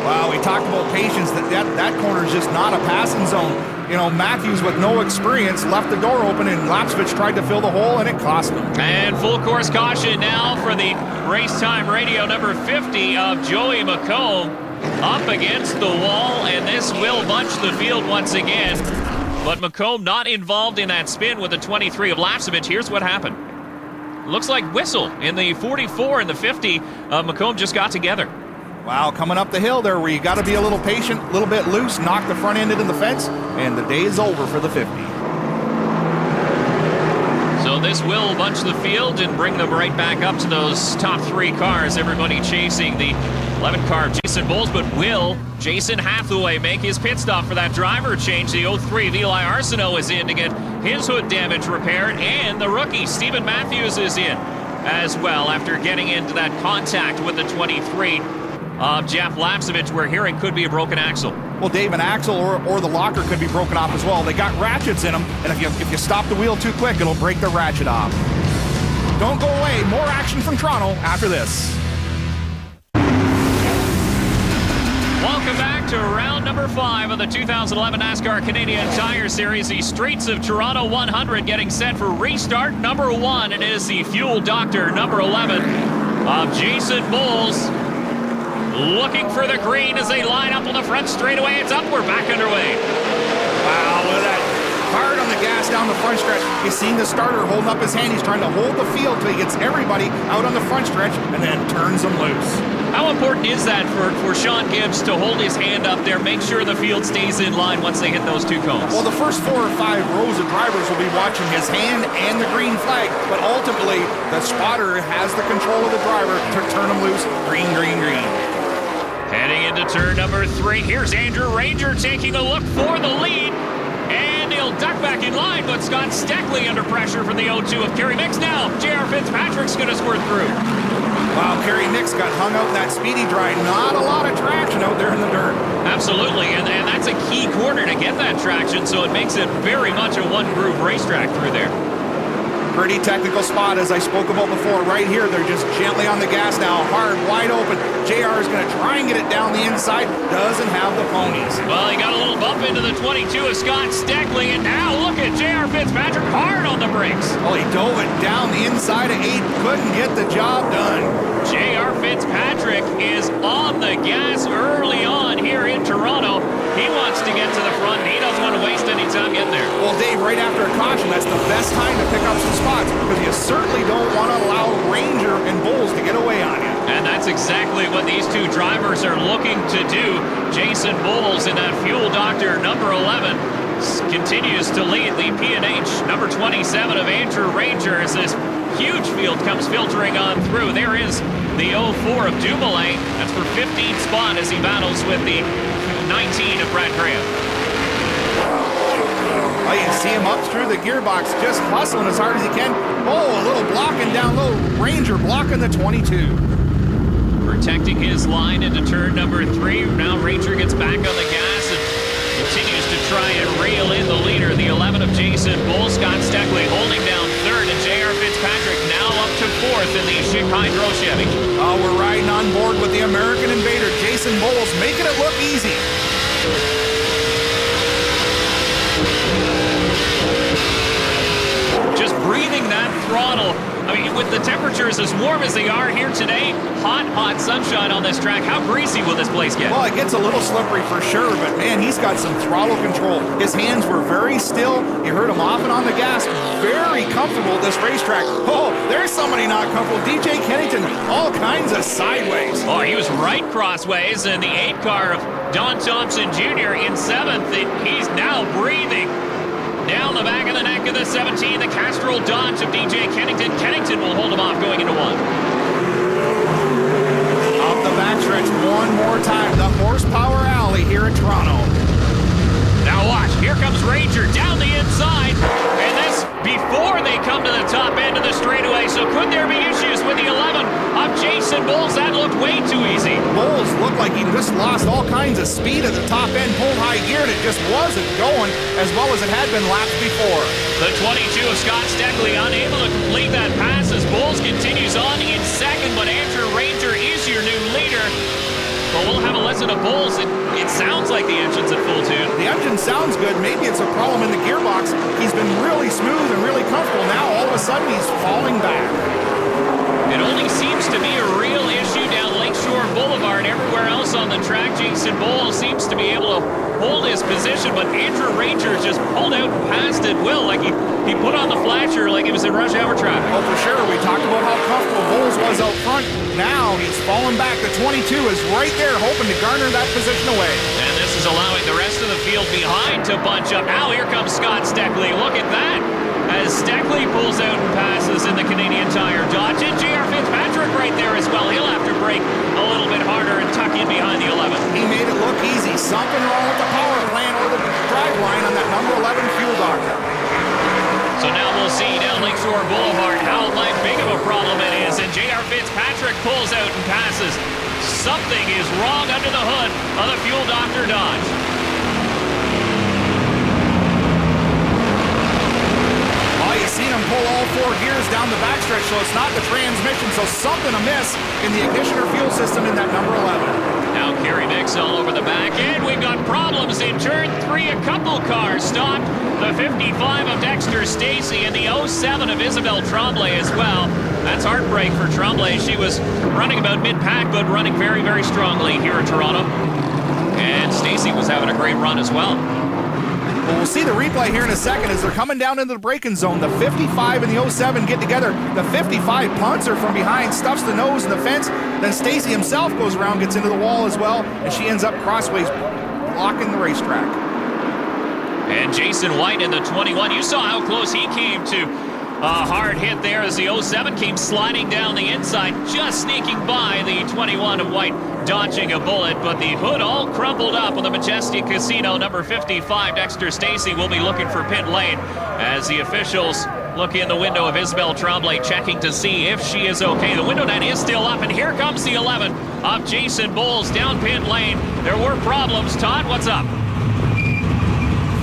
Well, we talked about patience. That corner is just not a passing zone. You know, Matthews with no experience left the door open, and Lapcevich tried to fill the hole, and it cost him. And full course caution now for the race time radio number 50 of Joey McComb up against the wall, and this will bunch the field once again. But McComb not involved in that spin with the 23 of Lapcevich. Here's what happened. Looks like whistle in the 44 and the 50 of McComb just got together. Wow, coming up the hill there where you got to be a little patient, a little bit loose, knock the front end into the fence, and the day is over for the 50. So this will bunch the field and bring them right back up to those top three cars. Everybody chasing the 11 car of Jason Bowles, but will Jason Hathaway make his pit stop for that driver change? The 03 of Eli Arsenault is in to get his hood damage repaired, and the rookie Stephen Matthews is in as well after getting into that contact with the 23 of Jeff Lapcevich. We're hearing could be a broken axle. Well, Dave, an axle or the locker could be broken off as well. They got ratchets in them, and if you stop the wheel too quick, it'll break the ratchet off. Don't go away. More action from Toronto after this. Welcome back to round number 5 of the 2011 NASCAR Canadian Tire Series. The Streets of Toronto 100 getting set for restart number 1. It is the Fuel Doctor number 11 of Jason Bowles. Looking for the green as they line up on the front straightaway. It's up. We're back underway. Wow, look at that. Hard on the gas down the front stretch. You've seen the starter holding up his hand. He's trying to hold the field till he gets everybody out on the front stretch and then turns them loose. How important is that for Sean Gibbs to hold his hand up there, make sure the field stays in line once they hit those two cones? Well, the first 4 or 5 rows of drivers will be watching his hand and the green flag, but ultimately the spotter has the control of the driver to turn them loose. Green, green, green. Heading into turn number 3, here's Andrew Ranger taking a look for the lead, and he'll duck back in line, but Scott Steckley under pressure from the 0-2 of Kerry Mix. Now, J.R. Fitzpatrick's going to squirt through. Wow, Kerry Mix got hung out in that speedy dry. Not a lot of traction out there in the dirt. Absolutely, and that's a key corner to get that traction, so it makes it very much a one-groove racetrack through there. Pretty technical spot, as I spoke about before. Right here, they're just gently on the gas now. Hard, wide open. JR is going to try and get it down the inside. Doesn't have the ponies. Well, he got a little bump into the 22 of Scott Steckley, and now look at J.R. Fitzpatrick hard on the brakes. Well, he dove it down the inside of 8. Couldn't get the job done. J.R. Fitzpatrick is on the gas early on here in Toronto. He wants to get to the front, and he doesn't want to waste any time getting there. Well, Dave, right after a caution, that's the best time to pick up some spots, because you certainly don't want to allow Ranger and Bowles to get away on you. And that's exactly what these two drivers are looking to do. Jason Bowles in that Fuel Doctor number 11 continues to lead the P&H number 27 of Andrew Ranger as this huge field comes filtering on through. There is the 04 of Dumoulin. That's for 15th spot as he battles with the 19 of Brad Graham. Oh, you see him up through the gearbox, just hustling as hard as he can. Oh, a little blocking down low. Ranger blocking the 22. Protecting his line into turn number 3. Now Ranger gets back on the gas and continues to try and reel in the leader, the 11 of Jason Bowles. Scott Steckley holding down 3rd, and J.R. Fitzpatrick now up to 4th in the Schick Hydro Chevy. Oh, we're riding on board with the American Invader, Jason Bowles, making it look easy. Just breathing that throttle. I mean, with the temperatures as warm as they are here today, hot, hot sunshine on this track, how greasy will this place get? Well, it gets a little slippery for sure, but man, he's got some throttle control. His hands were very still. You heard him off and on the gas. Very comfortable at this racetrack. Oh, there's somebody not comfortable. DJ Kennington, all kinds of sideways. Oh, he was right crossways, and the 8 car of Don Thompson Jr. in 7th. He's now breathing. Down the back of the neck of the 17, the Castrol Dodge of DJ Kennington. Kennington will hold him off going into 1. Off the backstretch one more time. The Horsepower Alley here in Toronto. Now watch, here comes Ranger down the inside, and this before they come to the top end of the straightaway. So could there be issues with the 11 of Jason Bowles? That looked way too easy. Bowles looked like he just lost all kinds of speed at the top end, pulled high gear, and it just wasn't going as well as it had been laps before. The 22 of Scott Steckley unable to complete that pass as Bowles continues on in 2nd, but Andrew Ranger is your new leader. But we'll have a listen president of Bulls, it sounds like the engine's at full tune. The engine sounds good. Maybe it's a problem in the gearbox. He's been really smooth and really comfortable. Now all of a sudden he's falling back. It only seems to be a real issue down Lakeshore Boulevard. Everywhere else on the track, Jason Bowles seems to be able to hold his position, but Andrew Ranger just pulled out and passed at will. Like he put on the flasher like he was in rush hour traffic. Oh, for sure. We talked about how comfortable Bowles was out front. Now he's falling back. The 22 is right there, hoping to garner that position away. And this is allowing the rest of the field behind to bunch up. Now here comes Scott Steckley. Look at that. As Steckley pulls out and passes in the Canadian Tire Dodge. And J.R. Fitzpatrick right there as well. He'll have to brake a little bit harder and tuck in behind the 11. He made it look easy. Something wrong with the power plant or the drive line on that number 11 fuel doctor. So now we'll see down Lakeshore Boulevard how big of a problem it is. And J.R. Fitzpatrick pulls out and passes. Something is wrong under the hood of the fuel doctor Dodge. You've seen him pull all 4 gears down the backstretch, so it's not the transmission, so something amiss in the ignition or fuel system in that number 11. Now Kerry Mix all over the back end. We've got problems in turn 3. A couple cars stopped. The 55 of Dexter Stacey and the 07 of Isabelle Tremblay as well. That's heartbreak for Tremblay. She was running about mid-pack, but running very, very strongly here in Toronto. And Stacey was having a great run as well. Well, we'll see the replay here in a second as they're coming down into the braking zone. The 55 and the 07 get together. The 55 punts her from behind, stuffs the nose in the fence. Then Stacey himself goes around, gets into the wall as well, and she ends up crossways blocking the racetrack. And Jason White in the 21. You saw how close he came to a hard hit there as the 07 came sliding down the inside, just sneaking by the 21 of White, dodging a bullet, but the hood all crumpled up on the Majestic Casino. Number 55, Dexter Stacey, will be looking for pit lane as the officials look in the window of Isabelle Tremblay, checking to see if she is okay. The window net is still up, and here comes the 11 of Jason Bowles down pit lane. There were problems. Todd, what's up?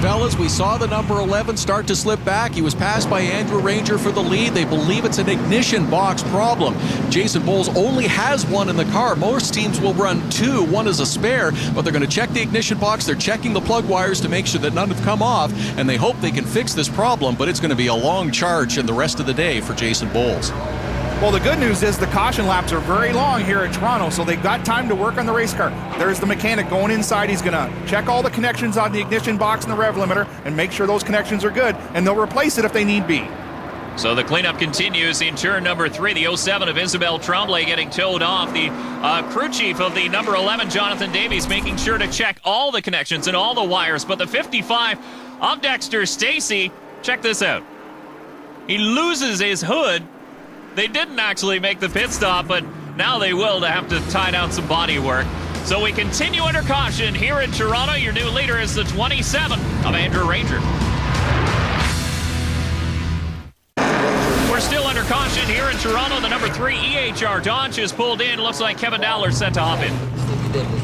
Fellas, we saw the number 11 start to slip back. He was passed by Andrew Ranger for the lead. They believe it's an ignition box problem. Jason Bowles only has one in the car. Most teams will run 2. One is a spare, but they're going to check the ignition box. They're checking the plug wires to make sure that none have come off, and they hope they can fix this problem, but it's going to be a long charge in the rest of the day for Jason Bowles. Well, the good news is the caution laps are very long here at Toronto, so they've got time to work on the race car. There's the mechanic going inside. He's going to check all the connections on the ignition box and the rev limiter and make sure those connections are good, and they'll replace it if they need be. So the cleanup continues in turn number 3. The 07 of Isabelle Tremblay getting towed off. The crew chief of the number 11, Jonathan Davies, making sure to check all the connections and all the wires. But the 55 of Dexter Stacey, check this out. He loses his hood. They didn't actually make the pit stop, but now they will to have to tie down some body work. So we continue under caution here in Toronto. Your new leader is the 27 of Andrew Ranger. We're still under caution here in Toronto. The number 3 EHR Dodge is pulled in. Looks like Kevin Dowler set to hop in.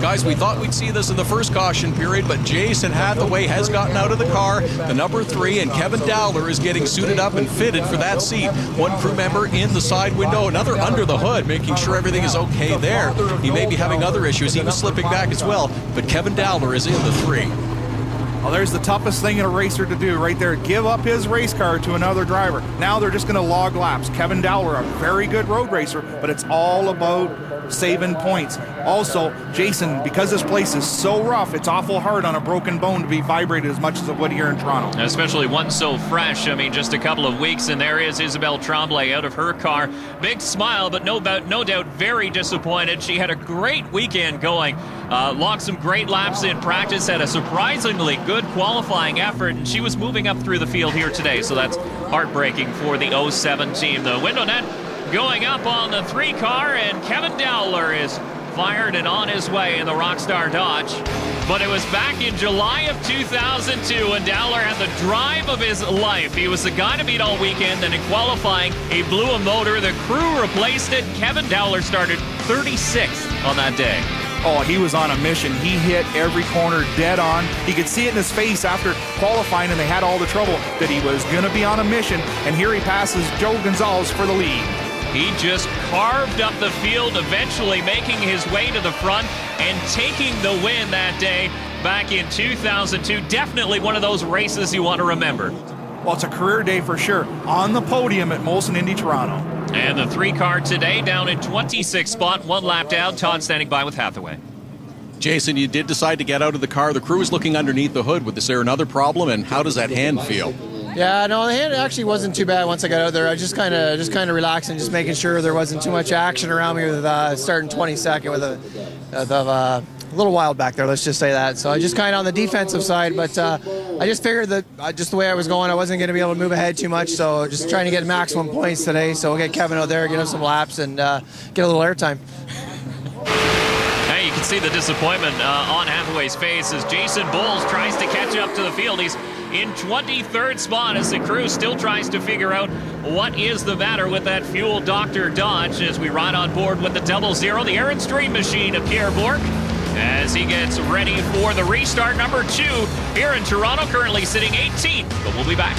Guys, we thought we'd see this in the first caution period, but Jason Hathaway has gotten out of the car. The number 3 and Kevin Dowler is getting suited up and fitted for that seat. One crew member in the side window, another under the hood, making sure everything is okay there. He may be having other issues. He was slipping back as well, but Kevin Dowler is in the 3. Well, there's the toughest thing in a racer to do right there. Give up his race car to another driver. Now they're just going to log laps. Kevin Dowler, a very good road racer, but it's all about saving points. Also, Jason, because this place is so rough, it's awful hard on a broken bone to be vibrated as much as it would here in Toronto. Especially one so fresh. I mean, just a couple of weeks, and there is Isabelle Tremblay out of her car. Big smile, but no doubt very disappointed. She had a great weekend going. Logged some great laps in practice, had a surprisingly good qualifying effort, and she was moving up through the field here today, so that's heartbreaking for the 07 team. The window net going up on the 3 car, and Kevin Dowler is fired and on his way in the Rockstar Dodge. But it was back in July of 2002 when Dowler had the drive of his life. He was the guy to beat all weekend, and in qualifying, he blew a motor. The crew replaced it. Kevin Dowler started 36th on that day. Oh, he was on a mission. He hit every corner dead on. He could see it in his face after qualifying, and they had all the trouble, that he was going to be on a mission. And here he passes Joe Gonzalez for the lead. He just carved up the field, eventually making his way to the front. and taking the win that day back in 2002. Definitely one of those races you want to remember. Well, it's a career day for sure. On the podium at Molson Indy Toronto. And the 3-car today down in 26th spot, 1 lap down. Todd standing by with Hathaway. Jason, you did decide to get out of the car. The crew is looking underneath the hood. Was there another problem, and how does that hand feel? Yeah, no, the hand actually wasn't too bad once I got out there. I was just kind of relaxing, just making sure there wasn't too much action around me with starting 22nd with a little wild back there, let's just say that. So I just kind of on the defensive side, but I just figured that just the way I was going, I wasn't going to be able to move ahead too much, so just trying to get maximum points today. So we'll get Kevin out there, get him some laps, and get a little airtime. Hey, you can see the disappointment on Hathaway's face as Jason Bowles tries to catch up to the field. He's in 23rd spot as the crew still tries to figure out what is the matter with that fuel Dr. Dodge as we ride on board with the 00, the Aaron Stream machine of Pierre Bourque, as he gets ready for the restart number 2 here in Toronto, currently sitting 18th, but we'll be back.